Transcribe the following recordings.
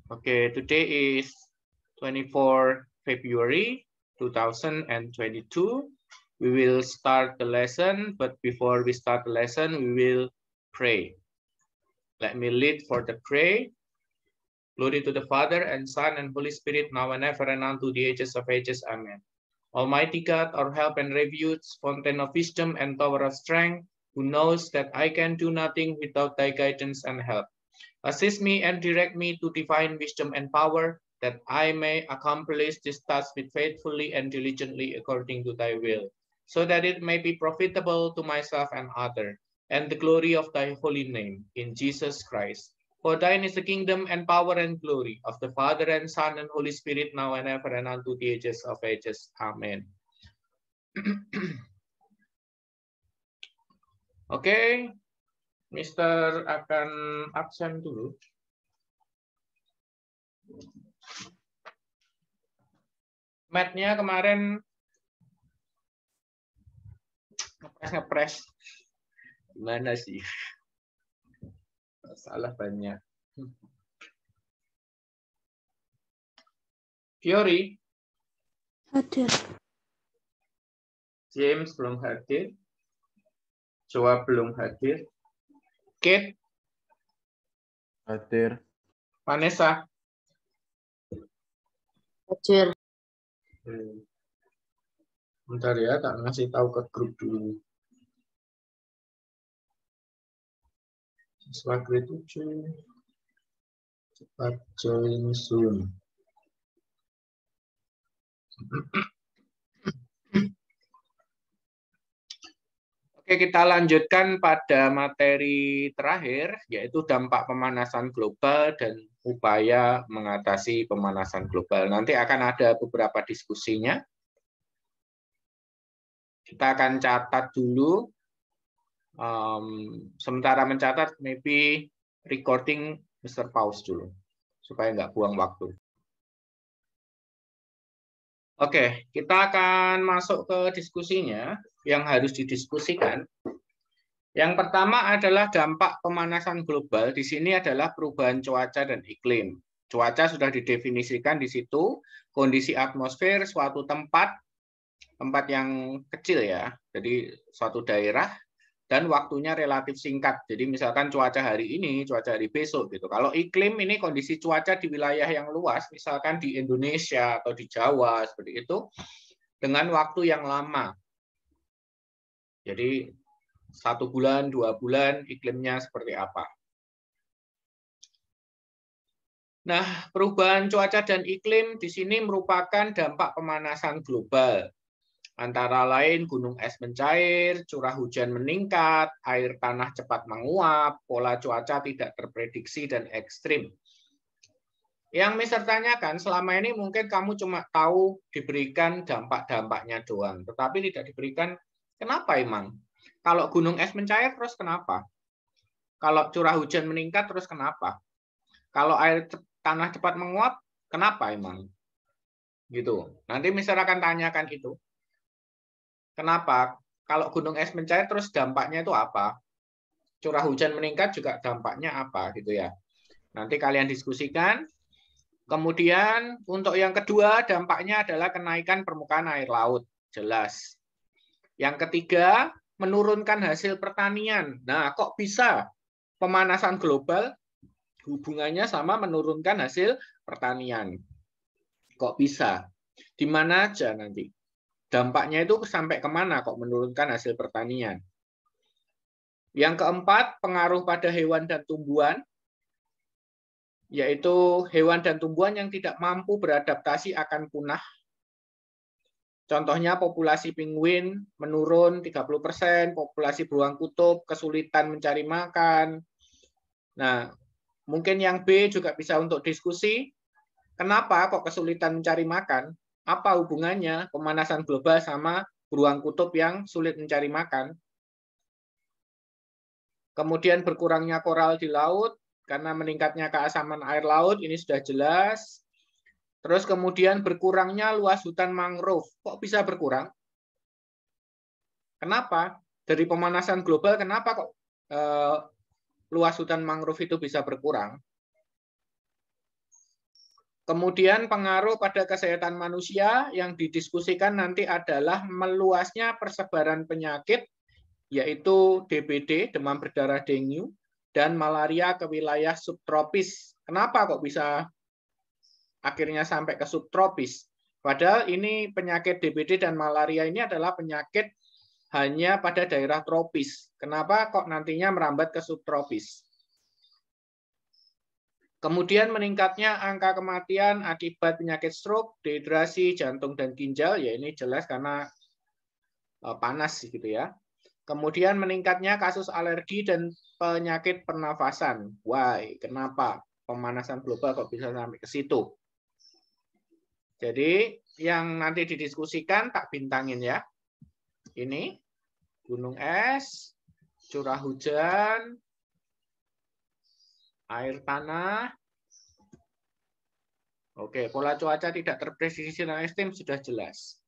Okay, today is 24 February 2022. We will start the lesson, but before we start the lesson, we will pray. Let me lead for the prayer. Glory to the Father, and Son, and Holy Spirit, now and ever, and unto the ages of ages. Amen. Almighty God, our help and refuge, fountain of wisdom and tower of strength, who knows that I can do nothing without thy guidance and help. Assist me and direct me to divine wisdom and power, that I may accomplish this task with faithfully and diligently according to thy will, so that it may be profitable to myself and others, and the glory of thy holy name, in Jesus Christ. For thine is the kingdom and power and glory of the Father and Son and Holy Spirit, now and ever, and unto the ages of ages. Amen. Oke, Mister akan absen dulu. Matnya kemarin ngepres. Gimana sih? Salah banyak. Fiori? Hadir. James belum hadir. Joa belum hadir. Kate? Hadir. Vanessa? Hadir. Bentar ya, tak ngasih tahu ke grup dulu. Siswa grade 7 cepat join Zoom. Oke, kita lanjutkan pada materi terakhir, yaitu dampak pemanasan global dan upaya mengatasi pemanasan global. Nanti akan ada beberapa diskusinya. Kita akan catat dulu. Sementara mencatat, maybe recording Mr. Pause dulu, supaya nggak buang waktu. Oke, kita akan masuk ke diskusinya yang harus didiskusikan. Yang pertama adalah dampak pemanasan global. Di sini adalah perubahan cuaca dan iklim. Cuaca sudah didefinisikan di situ, kondisi atmosfer suatu tempat yang kecil ya, jadi suatu daerah, dan waktunya relatif singkat. Jadi misalkan cuaca hari ini, cuaca hari besok gitu. Kalau iklim ini kondisi cuaca di wilayah yang luas, misalkan di Indonesia atau di Jawa seperti itu, dengan waktu yang lama. Jadi 1 bulan, 2 bulan iklimnya seperti apa. Nah, perubahan cuaca dan iklim di sini merupakan dampak pemanasan global. Antara lain gunung es mencair, curah hujan meningkat, air tanah cepat menguap, pola cuaca tidak terprediksi dan ekstrim. Yang Mister tanyakan, selama ini mungkin kamu cuma tahu diberikan dampak-dampaknya doang, tetapi tidak diberikan kenapa emang? Kalau gunung es mencair terus kenapa? Kalau curah hujan meningkat terus kenapa? Kalau air tanah cepat menguap, kenapa emang? Gitu. Nanti Mister akan tanyakan itu. Kenapa? Kalau gunung es mencair terus dampaknya itu apa? Curah hujan meningkat juga dampaknya apa gitu ya. Nanti kalian diskusikan. Kemudian untuk yang kedua dampaknya adalah kenaikan permukaan air laut. Jelas. Yang ketiga, menurunkan hasil pertanian. Nah, kok bisa pemanasan global hubungannya sama menurunkan hasil pertanian? Kok bisa? Di mana aja nanti? Dampaknya itu sampai kemana kok menurunkan hasil pertanian? Yang keempat, pengaruh pada hewan dan tumbuhan, yaitu hewan dan tumbuhan yang tidak mampu beradaptasi akan punah. Contohnya populasi penguin menurun 30%, populasi beruang kutub kesulitan mencari makan. Nah, mungkin yang B juga bisa untuk diskusi, kenapa kok kesulitan mencari makan? Apa hubungannya pemanasan global sama beruang kutub yang sulit mencari makan? Kemudian berkurangnya koral di laut karena meningkatnya keasaman air laut, ini sudah jelas. Terus kemudian berkurangnya luas hutan mangrove. Kok bisa berkurang? Kenapa? Dari pemanasan global, kenapa kok luas hutan mangrove itu bisa berkurang? Kemudian pengaruh pada kesehatan manusia yang didiskusikan nanti adalah meluasnya persebaran penyakit, yaitu DBD, demam berdarah dengue, dan malaria ke wilayah subtropis. Kenapa kok bisa akhirnya sampai ke subtropis? Padahal ini penyakit DBD dan malaria ini adalah penyakit hanya pada daerah tropis. Kenapa kok nantinya merambat ke subtropis? Kemudian meningkatnya angka kematian akibat penyakit stroke, dehidrasi, jantung, dan ginjal. Ya ini jelas karena panas gitu ya. Kemudian meningkatnya kasus alergi dan penyakit pernafasan. Why? Kenapa? Pemanasan global kok bisa sampai ke situ? Jadi yang nanti didiskusikan tak bintangin ya. Ini gunung es, curah hujan, air tanah. Oke, pola cuaca tidak terprediksi dan ekstrim sudah jelas.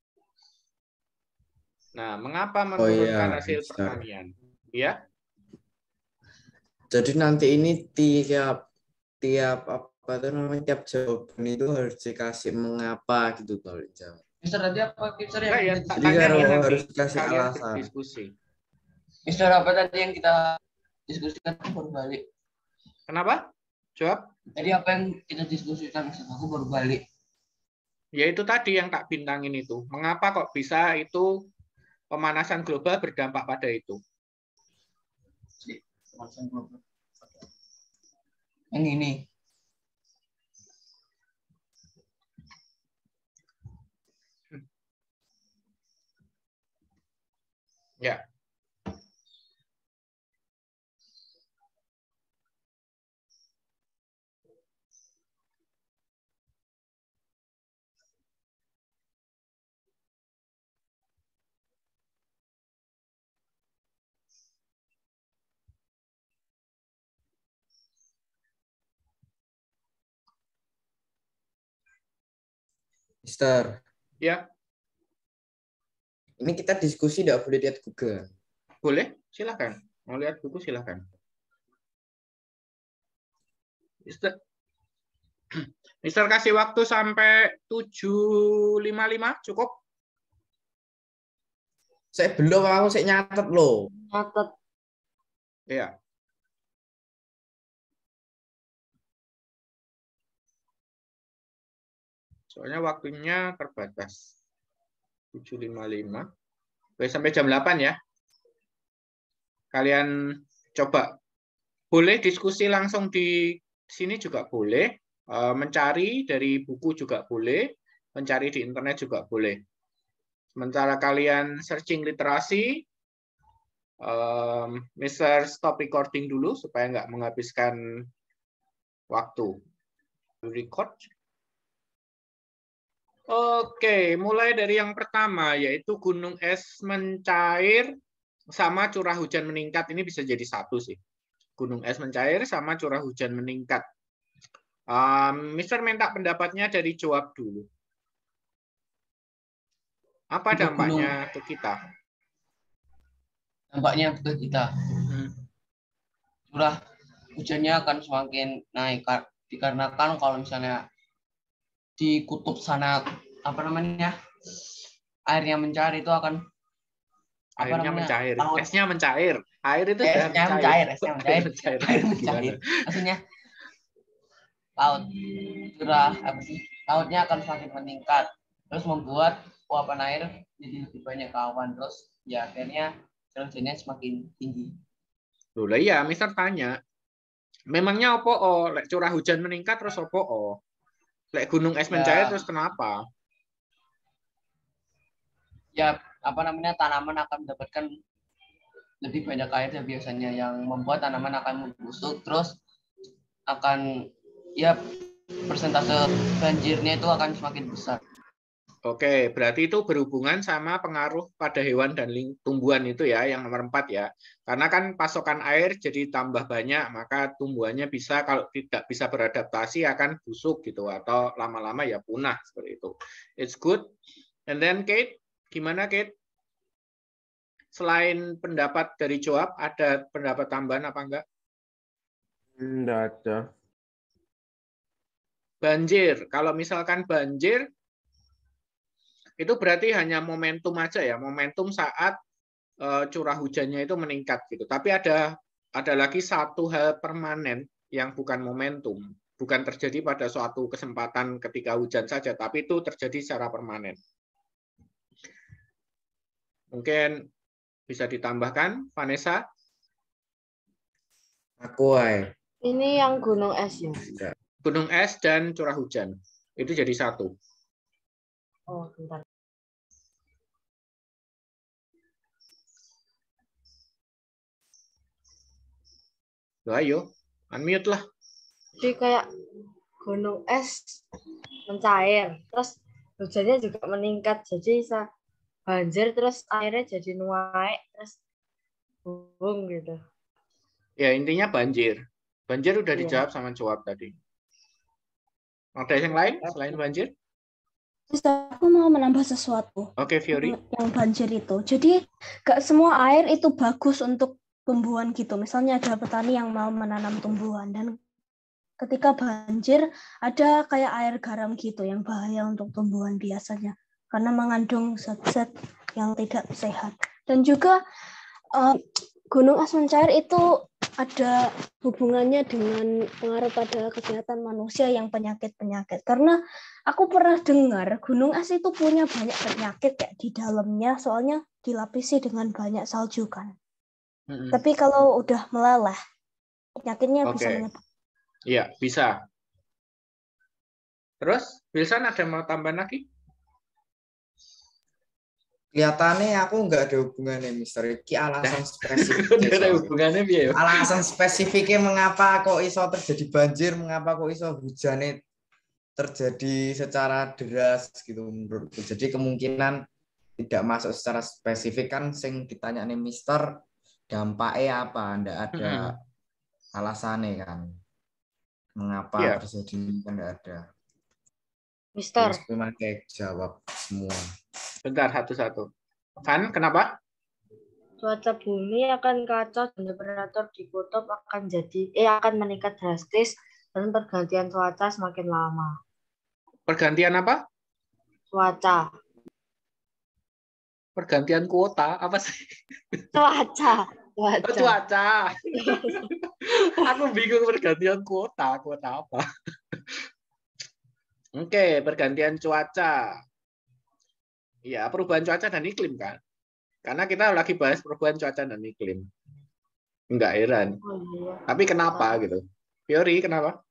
Nah, mengapa menurunkan hasil pertanian? Ya. Jadi nanti ini tiap apa itu namanya, tiap jawaban itu harus dikasih mengapa gitu kalau dijawab. Mister tadi apa Mister yang Ya, Jadi kalau harus dikasih kalian alasan. berdiskusi. Mister apa tadi yang kita diskusikan baru balik? Kenapa? Jawab. Jadi apa yang kita diskusikan Mister? Aku baru balik. Ya itu tadi yang tak bintangin itu. Mengapa kok bisa itu pemanasan global berdampak pada itu? Yang ini. Ya. Mister, Ya, ini kita diskusi tidak boleh lihat Google. boleh. Silakan. Mau lihat buku silakan. Mister kasih waktu sampai 7.55 cukup? Saya belum, aku saya nyatet loh. Nyatet. Iya. Soalnya waktunya terbatas. 7.55. Boleh sampai jam 8 ya. Kalian coba. Boleh diskusi langsung di sini juga boleh. Mencari dari buku juga boleh. Mencari di internet juga boleh. Sementara kalian searching literasi, Mr. Stop recording dulu supaya nggak menghabiskan waktu. Record. Oke, mulai dari yang pertama, yaitu gunung es mencair sama curah hujan meningkat. Ini bisa jadi satu sih. Gunung es mencair sama curah hujan meningkat. Mister minta pendapatnya dari Joab dulu. Apa dampaknya ke kita? Dampaknya ke kita. Curah hujannya akan semakin naik dikarenakan kalau misalnya di kutub sana apa namanya airnya mencair itu akan Airnya mencair, esnya mencair, air itu sudah esnya mencair. air mencair. Maksudnya laut curah lautnya akan semakin meningkat, terus membuat uapan air jadi lebih banyak awan, terus ya akhirnya hujannya semakin tinggi. Loh iya, Mister tanya, memangnya opo lek curah hujan meningkat terus opo lek gunung es mencair terus kenapa? Ya apa namanya, tanaman akan mendapatkan lebih banyak air dari biasanya yang membuat tanaman akan membusuk, terus akan ya persentase banjirnya itu akan semakin besar. Oke, berarti itu berhubungan sama pengaruh pada hewan dan tumbuhan itu ya, yang nomor 4 ya. Karena kan pasokan air jadi tambah banyak, maka tumbuhannya bisa, kalau tidak bisa beradaptasi akan busuk gitu, atau lama-lama ya punah seperti itu. It's good. And then Kate, gimana Kate? Selain pendapat dari Joab, ada pendapat tambahan apa enggak? Enggak ada. Banjir. Kalau misalkan banjir, itu berarti hanya momentum aja ya, momentum saat curah hujannya itu meningkat gitu. Tapi ada lagi satu hal permanen yang bukan momentum, bukan terjadi pada suatu kesempatan ketika hujan saja, tapi itu terjadi secara permanen. Mungkin bisa ditambahkan, Vanessa? Aku ay. Ini yang gunung es ya? Gunung es dan curah hujan. Itu jadi satu. Oh, bentar. Loh, ayo, unmute lah. Jadi kayak gunung es mencair, terus hujannya juga meningkat, jadi bisa banjir, terus airnya jadi naik, terus bung gitu. Ya, intinya banjir. Banjir udah Iya. dijawab sama Cuap tadi. Ada yang lain selain banjir? Terus aku mau menambah sesuatu. Oke, Fiori. Yang banjir itu. Jadi gak semua air itu bagus untuk tumbuhan gitu. Misalnya ada petani yang mau menanam tumbuhan dan ketika banjir ada kayak air garam gitu yang bahaya untuk tumbuhan biasanya karena mengandung zat-zat yang tidak sehat. Dan juga gunung es mencair itu ada hubungannya dengan pengaruh pada kesehatan manusia yang penyakit-penyakit. Karena aku pernah dengar gunung es itu punya banyak penyakit kayak di dalamnya, soalnya dilapisi dengan banyak salju kan. Tapi kalau udah meleleh, penyakitnya bisa menyebar. Iya, bisa. Terus, Wilson ada mau tambahan lagi? Kelihatannya aku nggak ada hubungannya, Mister. Iki alasan spesifik. Ada hubungannya biar. Alasan spesifiknya mengapa kok iso terjadi banjir, mengapa kok iso hujannya terjadi secara deras gitu menurutku. Jadi kemungkinan tidak masuk secara spesifik kan sing ditanya nih Mister dampaknya apa? Ndak ada alasannya kan. Mengapa terjadi kan ndak ada. Mister. Memang kayak jawab semua. Bentar, satu-satu. Kan, kenapa? Cuaca bumi akan kacau dan temperatur di kutub akan meningkat drastis dan pergantian cuaca semakin lama. Pergantian apa? Cuaca. Pergantian kuota apa sih? Cuaca. Oh, cuaca. Aku bingung pergantian kuota apa? Oke, pergantian cuaca. Ya, perubahan cuaca dan iklim kan. Karena kita lagi bahas perubahan cuaca dan iklim. Enggak heran. Oh, iya. Tapi kenapa gitu? Fiori, kenapa?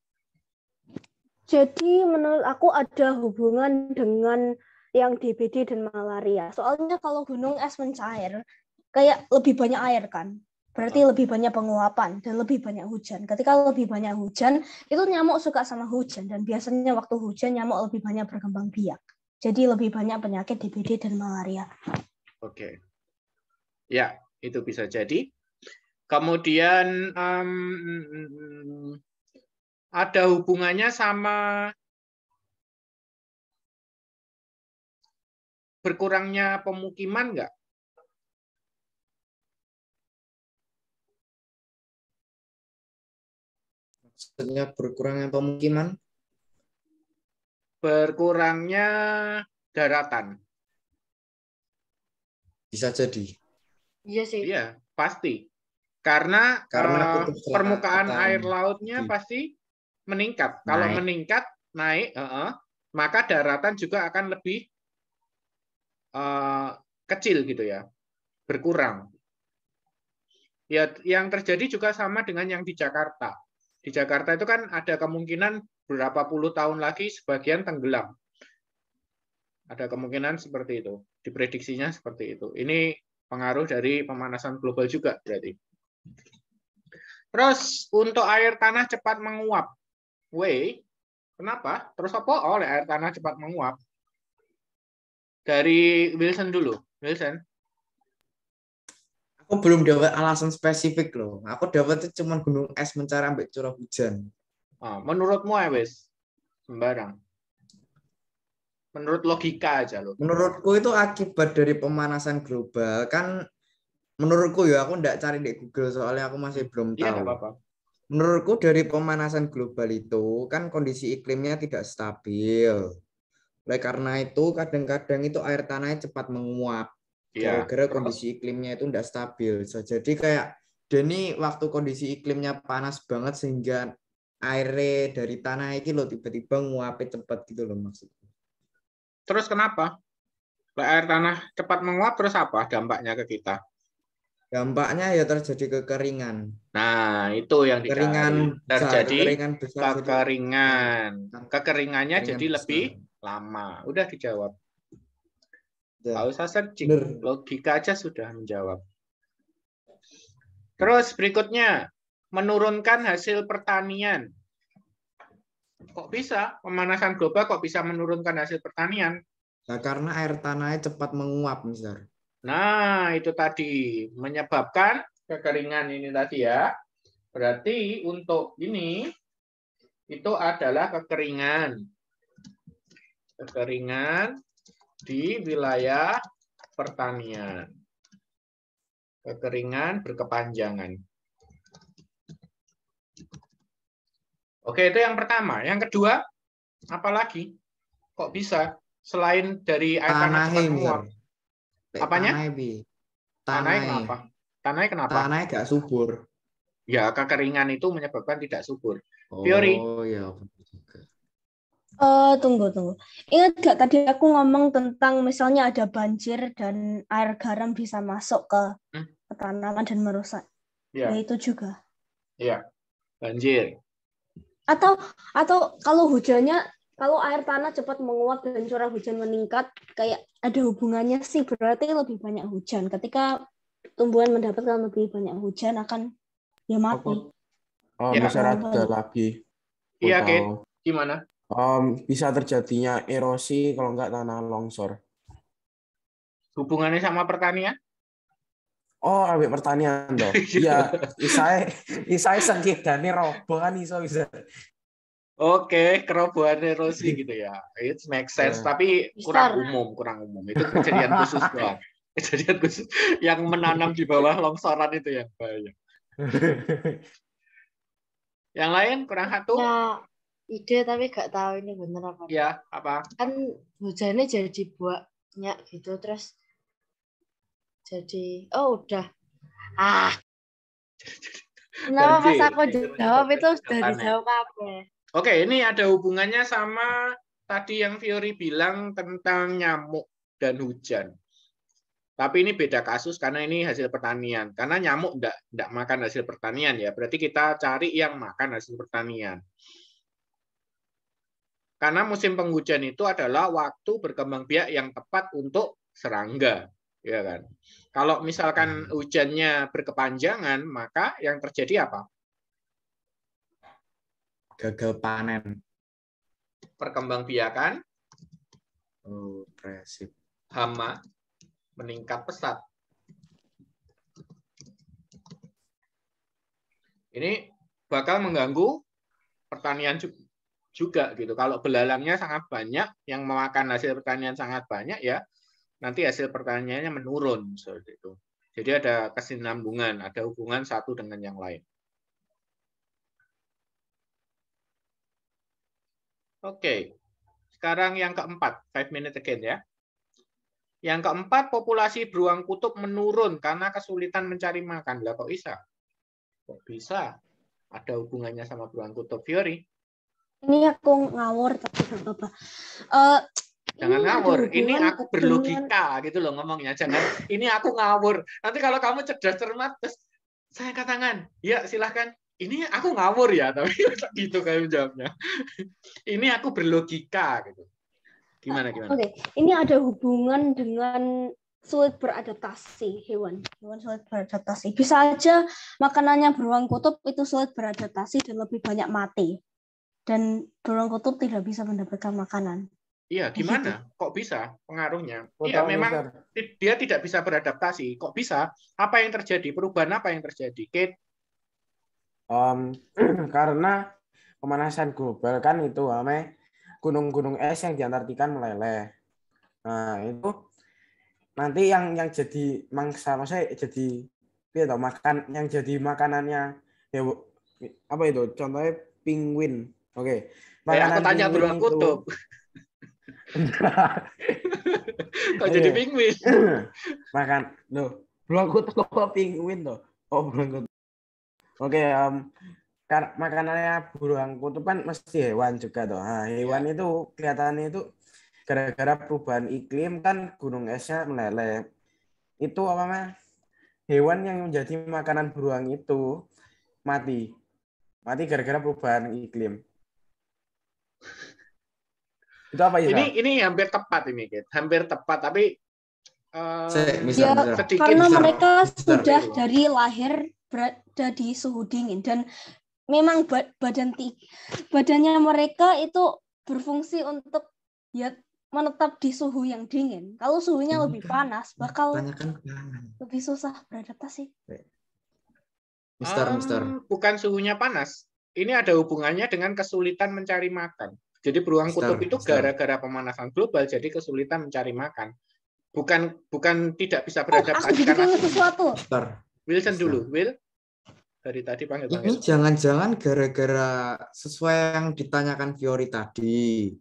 Jadi menurut aku ada hubungan dengan yang DBD dan malaria. Soalnya kalau gunung es mencair, kayak lebih banyak air kan. Berarti lebih banyak penguapan dan lebih banyak hujan. Ketika lebih banyak hujan, itu nyamuk suka sama hujan. Dan biasanya waktu hujan nyamuk lebih banyak berkembang biak. Jadi lebih banyak penyakit DBD dan malaria. Oke. Ya, itu bisa jadi. Kemudian ada hubungannya sama berkurangnya pemukiman nggak? Maksudnya berkurangnya pemukiman? Berkurangnya daratan. Bisa jadi. Iya sih. Iya, pasti. Karena permukaan air lautnya pasti meningkat. Kalau meningkat, naik, maka daratan juga akan lebih kecil gitu ya, berkurang. Ya, yang terjadi juga sama dengan yang di Jakarta. Di Jakarta itu kan ada kemungkinan berapa puluh tahun lagi sebagian tenggelam. Ada kemungkinan seperti itu. Diprediksinya seperti itu. Ini pengaruh dari pemanasan global juga berarti. Terus untuk air tanah cepat menguap. Kenapa? Terus apa oleh air tanah cepat menguap? Dari Wilson dulu. Wilson. Aku belum dapat alasan spesifik loh. Aku dapatnya cuma gunung es mencair ambek curah hujan. Menurutmu wes sembarang. Menurut logika aja loh. Menurutku itu akibat dari pemanasan global kan. Menurutku ya aku nggak cari di Google soalnya aku masih belum tahu. Iya, nggak apa-apa. Menurutku dari pemanasan global itu kan kondisi iklimnya tidak stabil. Oleh karena itu kadang-kadang itu air tanahnya cepat menguap. Ya, Gara-gara terus kondisi iklimnya itu tidak stabil. So, jadi kayak Deni waktu kondisi iklimnya panas banget sehingga airnya dari tanah itu loh tiba-tiba nguapnya cepat gitu loh maksudnya. terus kenapa? Air tanah cepat menguap terus apa dampaknya ke kita? Dampaknya ya terjadi kekeringan. Nah, itu yang dicari. Terjadi Kekeringan besar jadi kekeringan. Kekeringannya kekeringan jadi besar. lebih lama. Udah dijawab. Ya, Nggak usah searching. bener. Logika aja sudah menjawab. Terus berikutnya, menurunkan hasil pertanian. Kok bisa? Pemanasan global kok bisa menurunkan hasil pertanian? Nah, karena air tanahnya cepat menguap, Mister. Nah, itu tadi menyebabkan kekeringan ini tadi ya. Berarti untuk ini itu adalah kekeringan. Kekeringan di wilayah pertanian. Kekeringan berkepanjangan. Oke, itu yang pertama. Yang kedua, apalagi? Kok bisa? Selain dari air tanah cepat menguap. Apanya? Tanahnya kenapa? Tanahnya kenapa? Tanahnya gak subur. Ya, kekeringan itu menyebabkan tidak subur. Fiori. Oh ya. Tunggu. Ingat gak tadi aku ngomong tentang misalnya ada banjir dan air garam bisa masuk ke tanaman dan merusak. Ya. Ya itu juga. Ya, banjir. Atau kalau air tanah cepat menguap dan curah hujan meningkat, kayak ada hubungannya sih, berarti lebih banyak hujan. Ketika tumbuhan mendapatkan lebih banyak hujan akan ya mati. Ya. Bisa ada lagi. Iya, Kate. Gimana? Bisa terjadinya erosi kalau nggak tanah longsor. Hubungannya sama pertanian? Oh, ambil pertanian toh. Iya, isai sengkidane robo kan iso bisa. Oke, kerobohan erosi gitu ya. It makes sense, tapi kurang umum. Itu kejadian khusus doang. Kejadian khusus yang menanam di bawah longsoran itu yang bahaya. Yang lain kurang satu? Ya, ide tapi gak tahu ini bener apa. Ya, apa? Kan hujannya jadi banyak gitu terus jadi udah. Kenapa pas aku jawab itu sudah dijawab apa? Oke, ini ada hubungannya sama tadi yang Fiori bilang tentang nyamuk dan hujan. Tapi ini beda kasus karena ini hasil pertanian. Karena nyamuk enggak makan hasil pertanian ya. Berarti kita cari yang makan hasil pertanian. Karena musim penghujan itu adalah waktu berkembang biak yang tepat untuk serangga. Ya kan? Kalau misalkan hujannya berkepanjangan, maka yang terjadi apa? Gagal panen. Perkembangbiakan Presip. hama meningkat pesat. Ini bakal mengganggu pertanian juga gitu. Kalau belalangnya sangat banyak, yang memakan hasil pertanian sangat banyak ya, nanti hasil pertaniannya menurun seperti itu. Jadi ada kesinambungan, ada hubungan satu dengan yang lain. Oke, sekarang yang keempat, 5 minutes again ya. Yang keempat, populasi beruang kutub menurun karena kesulitan mencari makan. Lah kok bisa? Kok bisa? Ada hubungannya sama beruang kutub, Fiori? Ini aku ngawur tapi nggak apa-apa. Jangan ngawur. Ini aku berlogika gitu loh ngomongnya. Jangan. Ini aku ngawur. Nanti kalau kamu cerdas cermat, terus saya angkat tangan. Ya silahkan. Ini aku ngawur ya, tapi gitu kayak jawabnya. Ini aku berlogika gitu. Gimana? Oke, ini ada hubungan dengan sulit beradaptasi hewan sulit beradaptasi. Bisa aja makanannya beruang kutub itu sulit beradaptasi dan lebih banyak mati. Dan beruang kutub tidak bisa mendapatkan makanan. Iya, gimana? Kok bisa pengaruhnya? Iya, Betul, memang Mister. dia tidak bisa beradaptasi. Kok bisa? Apa yang terjadi? Perubahan apa yang terjadi? Kate? Karena pemanasan global kan itu gunung-gunung es yang di Antartika meleleh. Nah, itu nanti yang jadi mangsa, maksudnya jadi makan yang jadi makanannya apa itu? Contohnya penguin. Oke. Aku tanya penguin beruang itu- kutub. Kok jadi Iya. penguin? Makan. Loh, beruang kutub kok penguin tuh? Oh, beruang kutub. Oke, makanannya beruang kutub kan mesti hewan juga tuh. Nah, hewan Ya. itu kelihatannya itu gara-gara perubahan iklim kan gunung esnya meleleh. Itu apa namanya? Hewan yang menjadi makanan beruang itu mati. Mati gara-gara perubahan iklim. Itu apa ya? Ini hampir tepat ini, Kit. Hampir tepat, tapi Ya, sedikit. karena Mister. mereka Mister. sudah dari lahir berada di suhu dingin dan memang badannya mereka itu berfungsi untuk ya menetap di suhu yang dingin. Kalau suhunya lebih panas, bakal Tanyakan ke kanan. lebih susah beradaptasi. Mister. Bukan suhunya panas. Ini ada hubungannya dengan kesulitan mencari makan. Jadi beruang Mister, kutub itu Mister. gara-gara pemanasan global jadi kesulitan mencari makan. Bukan tidak bisa Aku beradaptasi jadi karena ingat sesuatu. Mister. Wilson Mister. dulu, Will. Dari tadi Ini panggil-panggil. jangan-jangan gara-gara sesuai yang ditanyakan Fiori tadi.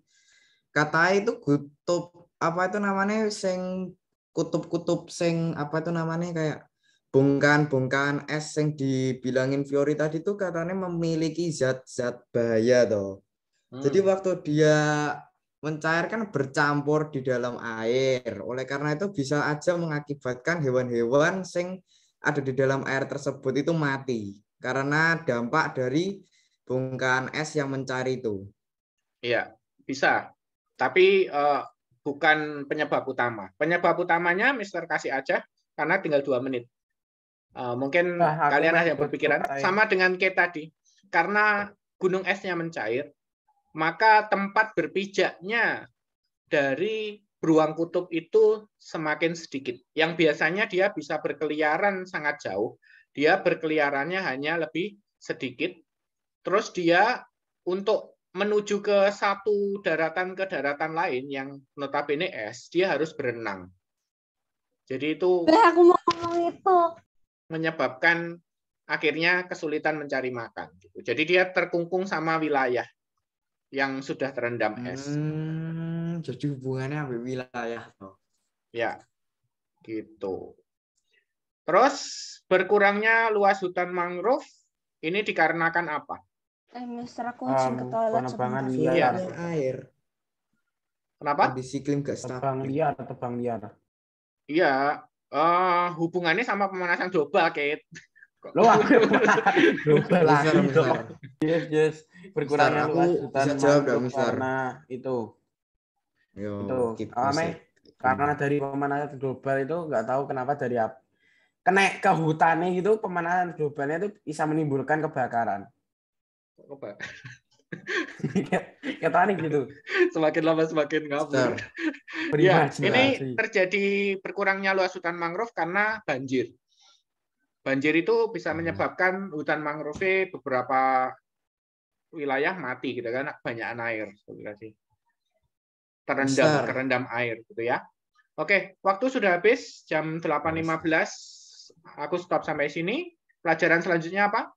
Kata itu kutub apa itu namanya sing kutub-kutub sing apa itu namanya kayak bongkahan es yang dibilangin Fiori tadi itu katanya memiliki zat-zat bahaya toh. Jadi waktu dia mencair kan bercampur di dalam air. Oleh karena itu bisa aja mengakibatkan hewan-hewan sing ada di dalam air tersebut itu mati karena dampak dari bongkahan es yang mencari itu. Iya, bisa. Tapi bukan penyebab utama. Penyebab utamanya Mister kasih aja karena tinggal 2 menit. Mungkin Aku kalian ada main yang berpikiran berkota, ya. sama dengan Kate tadi. Karena gunung esnya mencair, maka tempat berpijaknya dari beruang kutub itu semakin sedikit. Yang biasanya dia bisa berkeliaran sangat jauh, dia berkeliarannya hanya lebih sedikit. Terus dia untuk menuju ke satu daratan ke daratan lain yang notabene es, dia harus berenang. Jadi itu Aku mau ngomong itu. menyebabkan akhirnya kesulitan mencari makan. Jadi dia terkungkung sama wilayah yang sudah terendam es. Jadi hubungannya sama wilayah toh. Ya, gitu. Terus berkurangnya luas hutan mangrove ini dikarenakan apa? Mister, aku izin ke toilet penebangan sebentar. liar. Air. Kenapa? Kondisi iklim gak stabil. Tebang liar. Iya, hubungannya sama pemanasan global, Kate. Lo global lagi Mister. dong. Yes. Berkurangnya Mister, luas aku hutan bisa jawab nggak, mangrove Mister? karena itu. Yo, Itu keep karena dari pemanasan global itu nggak tahu kenapa dari kena ke hutannya gitu pemanasan globalnya itu bisa menimbulkan kebakaran. Katanya gitu. Semakin lama semakin ngabur. Mister. Ya, Berimajinasi. ini terjadi berkurangnya luas hutan mangrove karena banjir. Banjir itu bisa menyebabkan hutan mangrove beberapa wilayah mati gitu kan, banyak air, terendam air gitu ya. Oke, waktu sudah habis jam 8.15. Aku stop sampai sini. Pelajaran selanjutnya apa?